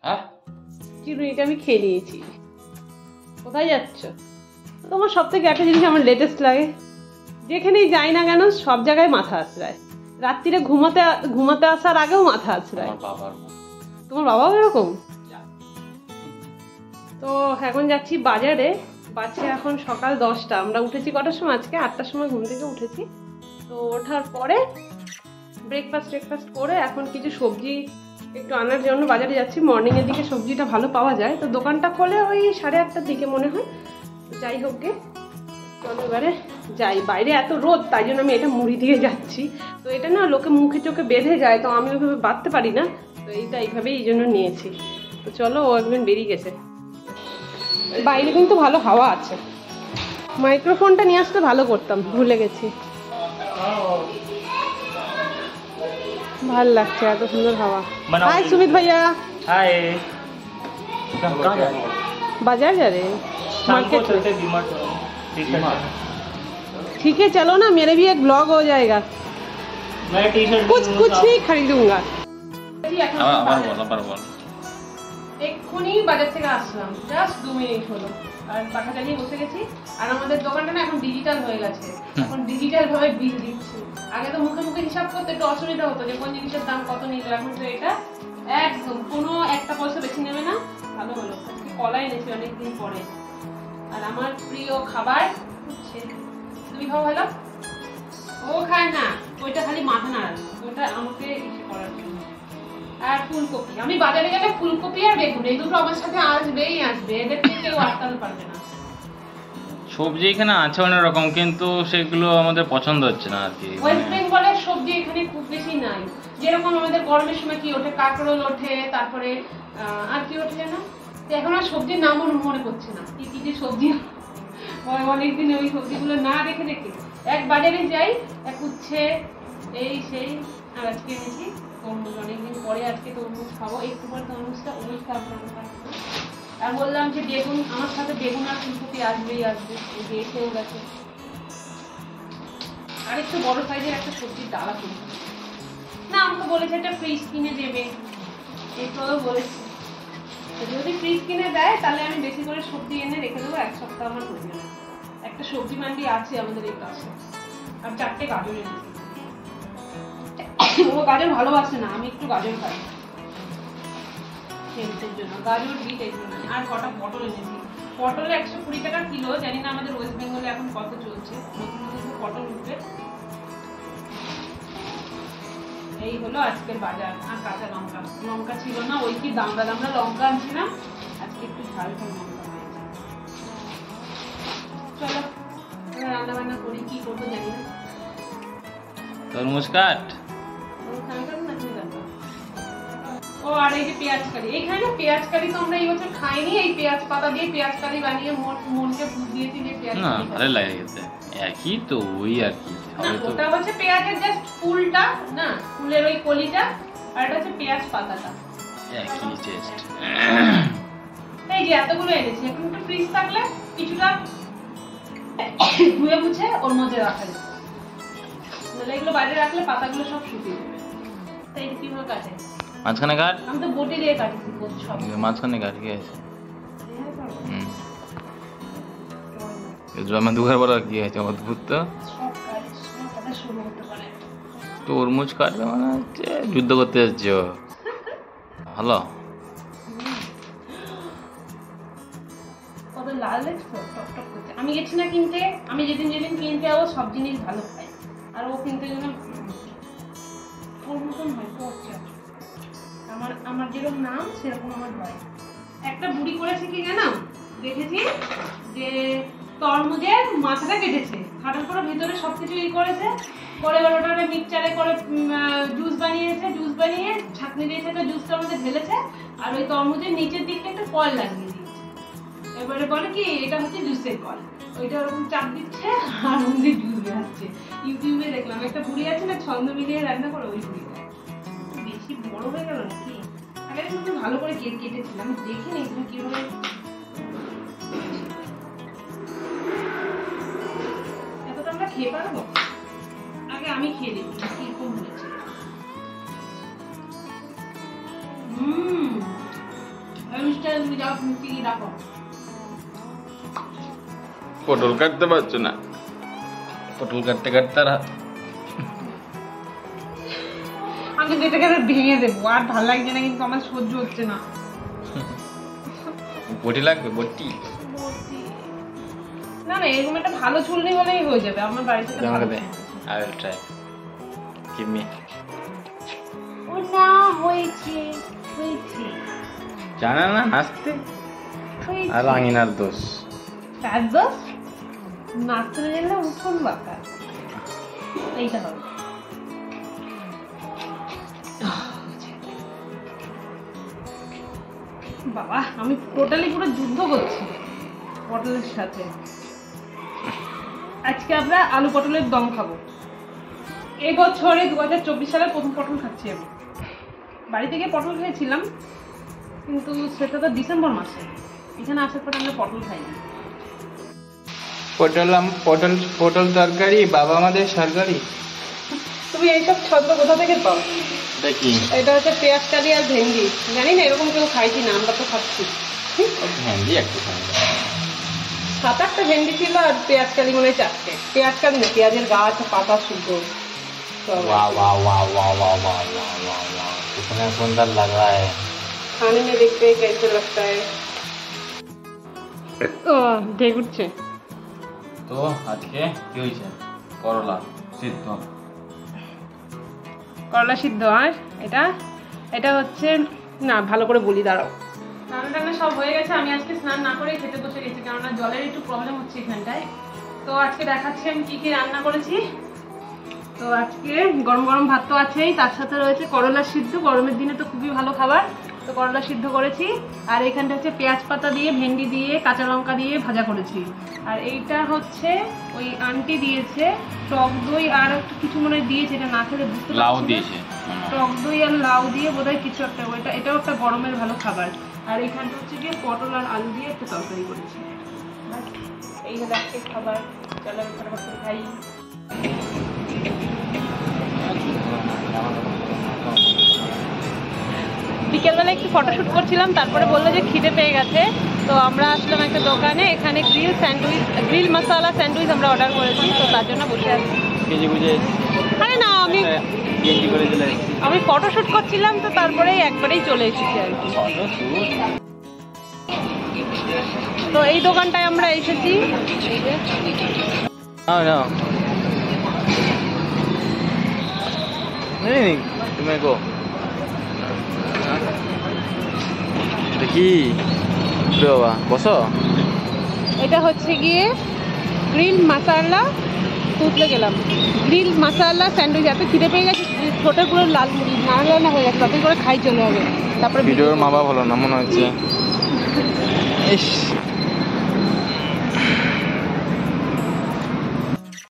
হ্যাঁ চিরুনিটা আমি খেয়ে নিয়েছি। কোথায় যাচ্ছ? তোমার সব থেকে একটা জিনিস আমার লেটেস্ট লাগে, যেখানেই যাই না কেন সব জায়গায় মাথা আছড়ায়। রাত্রিরে ঘুমাতে আসার আগেও মাথা আছড়ায়। তোমার বাবাও এরকম? তো এখন যাচ্ছি বাজারে। বাচ্চা এখন সকাল 10টা। আমরা উঠেছি কটার সময়? আজকে 8টার সময় ঘুম থেকে উঠেছি। তো ওঠার পরে ব্রেকফাস্ট করে এখন কিছু সবজি একটু আনার জন্য বাজারে যাচ্ছি। মর্নিংয়ের দিকে সবজিটা ভালো পাওয়া যায়, তো দোকানটা খোলে ওই 8:30টার দিকে মনে হয়। যাই হোক গে, চলো এবারে যাই। বাইরে এত রোদ, তাই জন্য আমি এটা মুড়ি দিয়ে যাচ্ছি। তো এটা না লোকে মুখে চোখে বেঁধে যায়, তো আমি ওইভাবে বাঁধতে পারি না, তো এইভাবেই এই জন্য নিয়েছি। তো চলো, ও একদিন বেরিয়ে গেছে। বাইরে কিন্তু ভালো হাওয়া আছে। মাইক্রোফোনটা নিয়ে আসতে ভালো করতাম, ভুলে গেছি। ভাল লাগছে, এত সুন্দর হাওয়া। হাই সুমিত ভাইয়া। हाय बाजार जा रहे हैं? मार्केट ठीक है, चलो ना, मेरे भी एक ब्लॉग हो जाएगा। मैं टी-शर्ट कुछ नहीं खरीदूंगा। এক্ষুনি বাজার থেকে আসলাম, জাস্ট 2 মিনিট হলো। আর পাখা চালিয়ে বসে গেছি। আর আমাদের দোকানটা না এখন ডিজিটাল হয়ে গেছে, এখন ডিজিটাল ভাবে বিল দিচ্ছি। আগে তো মুখে মুখে হিসাব করতে একটু অসুবিধা হতো যে কোন জিনিসের দাম কত নিল। এখন তো এটা একদম কোনো একটা পয়সা বেশি নেবে না। ভালো হলো, কলা এনেছি অনেকদিন পরে। আর আমার প্রিয় খাবার হচ্ছে, তুমি খাও ভালো? ও খায় না, ওইটা খালি মাথা নাড়ানো, ওটা আমাকে ইচ্ছে করার জন্য। আর ফুলকপি, আমি বাজারে গেলে ফুলকপি আর বেগুন এই দুটো আমার সাথে আসবেই আসবে, এদেরকে কেউ আটকাতে পারবে না। সবজি এখানে আছে অনেক রকম, কিন্তু সেগুলো আমাদের পছন্দ হচ্ছে না আর কি। ওয়েস্ট বেঙ্গলের সবজি এখানে খুব বেশি নাই। যেরকম আমাদের গরমের সময় কি ওঠে, কাঁকরোল ওঠে, তারপরে আর কি ওঠে না, এখন আর সবজির নামও মনে পড়ছে না কি কি যে সবজি। অনেকদিন ওই সবজিগুলো না দেখে এক বাজারে যাই, এক উচ্ছে এই সেই। আর আজকে এনেছি তরমুজ, অনেকদিন পরে আজকে তরমুজ খাবো। একটু পরে তরমুজটা আর বললাম যে বেগুন, আমার সাথে বেগুন আর ফুলকপি আসবেই আসবে, এসেও গেছে। আর একটু বড় সাইজের একটা সবজির ডালা কিনে না, আমাকে বলেছে একটা ফ্রিজ কিনে দেবে, এটাও বলেছে। যদি ফ্রিজ কিনে দেয় তাহলে আমি বেশি করে সবজি এনে রেখে দেবো, 1 সপ্তাহ আমার হয়ে যাবে। একটা সবজি মান্ডি আছে আমাদের এই পাশে। আর 4টে গাজর এনেছি। ও গাজর ভালোবাসে না, আমি একটু গাজর খাই হেলথের জন্য। গাজর বিট এগুলো। আর কটা পটল এনেছি। পটল 120 টাকা কিলো, জানি না আমাদের ওয়েস্ট বেঙ্গলে এখন কত চলছে। নতুন নতুন পটল উঠবে। এই হলো আজকের বাজার। আর কাঁচা লঙ্কা ছিল না, ওই কি দামড়া লঙ্কা আনছিলাম, আজকে একটু ঝাল লঙ্কা হয়েছে। চলো রান্না বান্না করি, কি করবো জানি না। তরমুজ কাট। ও আর এই যে পেঁয়াজ কারি, এইখানে না পেঁয়াজ কারি তো আমরা এই বছর খাইনি। এই পেঁয়াজ পাতা দিয়ে পেঁয়াজ কারি বানিয়ে মনকে বুঝ দিয়েছি যে পেঁয়াজ না ভালো লাগে খেতে, একই তো ওই আর কি। ওটা হচ্ছে পেঁয়াজের জাস্ট ফুলটা না, ফুলের ওই কলিটা, আর এটা হচ্ছে পেঁয়াজ পাতাটা, একই টেস্ট। এই যে এতগুলো এনেছি, এখন একটু ফ্রিজ থাকলে কিছুটা ধুয়ে মুছে ওর মধ্যে রাখা যাবে। নাহলে এগুলো বাইরে রাখলে পাতাগুলো সব শুকিয়ে যাবে। তাই কিভাবে কাটে? মাঝখানে কাট। আমি তো বটি দিয়ে কাটেছি সব। মাঝখানে কাট কি আছে? আমার দুঘর বড় কি আছে অদ্ভুত তো। তরমুজ কাটবে মানে হচ্ছে যুদ্ধ করতে যাচ্ছে। ভালো কত লাল দেখছো, টকটক করছে। আমি গেছি না কিনতে, আমি যেদিন কিনতে যাবো সব জিনিস ভালো খাই। আর ও কিনতে গেলে ওর মতন হয় তো হচ্ছে। আমার যেরকম নাম সেরকম আমার হয়। একটা বুড়ি করেছে কি জানো, দেখেছি যে তরমুজের মাথাটা কেটেছে, কাটার পরে ভেতরে সবকিছু করেছে, পরে ওটা মিক্সচারে করে জুস বানিয়েছে, জুস বানিয়ে ছাঁকনি দিয়েছে, একটা জুসটার মধ্যে ঢেলেছে, আর ওই তরমুজের নিচের দিকটা একটা কল লাগিয়ে দিয়েছে। এবারে বলে কি এটা হচ্ছে জুসের কল, ওইটা ওরকম চাপ দিচ্ছে আর ওমনি জুস বেরাচ্ছে। ইউটিউবে দেখলাম একটা বুড়ি আছে না, ছন্দ মিলিয়ে রান্না করে, ওই বুড়ি বেশি বড় হয়ে গেল নাকি। আগে শুধু ভালো করে কেটেছিলাম, আমি দেখিনি তুমি কিভাবে। এতটা আমরা খেয়ে পারবো? আগে আমি খেয়ে দেখি কিরকম হয়েছে। তুমি যাও, তুমি কি রাখো। পটল কাটতে পারছো না, পটল কাটতে কাটতে আর আমি যেটা করে ভেঙে দেবো, আর ভালো লাগছে না, কিন্তু আমার সহ্য হচ্ছে না। বটি লাগবে, বটি। না না, এরকম একটা ভালো চুলনি হলেই হয়ে যাবে আমার বাড়িতে। আমাকে দে, I will try, give me. ও না, হয়েছে হয়েছে, জানা না নাচতে, হয়েছে। আর আঙিনার দোষ। কার দোষ? নাচতে না জানলে উঠুন বাঁকা, এইটা হবে। বাবা, আমি টোটালি পুরো যুদ্ধ করছি পটলের সাথে। আজকে আমরা আলু পটলের দম খাবো। এই বছরে 2024 সালের প্রথম পটল খাচ্ছি আমি। বাড়ি থেকে পটল খেয়েছিলাম, কিন্তু সেটা তো ডিসেম্বর মাসে। এখানে আসার পর আমরা পটল খাইনি। পটল তরকারি, বাবা আমাদের সরকারি। তুমি এইসব ছন্দ কোথা থেকে পাও? দেখি, এটা হচ্ছে পেঁয়াজ কালি আর ভেন্ডি। জানি না, এরকম কেউ খাইছি না, আমরা তো খাচ্ছি। ভেন্ডি একটু 7-8টা ভেন্ডি ছিল, আর পেঁয়াজ কালি মনে হয় 4টে। পেঁয়াজ কালি না, পেঁয়াজের গাছ, পাতা, শুদ্ধ। वाह वाह वाह वाह वाह वाह वाह वाह वाह, कितना सुंदर लग रहा है। खाने में देखते हैं कैसे लगता है। ঢেক উঠছে। তো আজকে কি হয়েছে? করলা সিদ্ধ। করলা সিদ্ধ। আর এটা এটা হচ্ছে, না ভালো করে বলি, দাঁড়াও। রান্না টান্না সব হয়ে গেছে। আমি আজকে স্নান না করে খেতে বসে গেছি, কেননা জলের একটু প্রবলেম হচ্ছে এখানটায়। তো আজকে দেখাচ্ছি আমি কি কি রান্না করেছি। তো আজকে গরম গরম ভাত তো আছেই, তার সাথে রয়েছে করলা সিদ্ধ। গরমের দিনে তো খুবই ভালো খাবার। তো করলা সিদ্ধ করেছি, আর এখানটা হচ্ছে পেঁয়াজ পাতা দিয়ে, ভেন্ডি দিয়ে, কাঁচা লঙ্কা দিয়ে ভাজা করেছি। আর এইটা হচ্ছে ওই আন্টি দিয়েছে টক দই আর একটু কিছু মনে হয় দিয়েছে, এটা না খেলে বুঝতে পারছি না। লাউ দিয়েছে, টক দই আর লাউ দিয়ে বোধহয় কিছু একটা। এটাও একটা গরমের ভালো খাবার। আর এখানটা হচ্ছে গিয়ে পটল আর আলু দিয়ে একটা তরকারি করেছি। এই হলো আজকে খাবার। চলো আমি ফটাফট করে খাই। বিকেলবেলা একটু ফটোশুট করছিলাম, তারপরে বললো যে খিদে পেয়ে গেছে। তো আমরা আসলাম একটা দোকানে, এখানে গ্রিল মশালা স্যান্ডউইচ আমরা অর্ডার করেছি। তো তার জন্য বসে আছি। আরে না, আমি ফটোশুট করছিলাম, তো তারপরেই একবারেই চলে এসেছি আর কি। তো এই দোকানটায় আমরা এসেছি। দেখি বাবা, বসো। এটা হচ্ছে গিয়ে গ্রিল মশালা, তুতলে গেলাম। গ্রিল মশালা স্যান্ডউইচ। এত খিদে পেয়ে গেছে, ছোটো পুরো লাল না হয়ে গেছে, তাতে করে খাই চলে হবে। তারপরে ভিডিওর মা বাবা ভালো না মনে হচ্ছে। ইস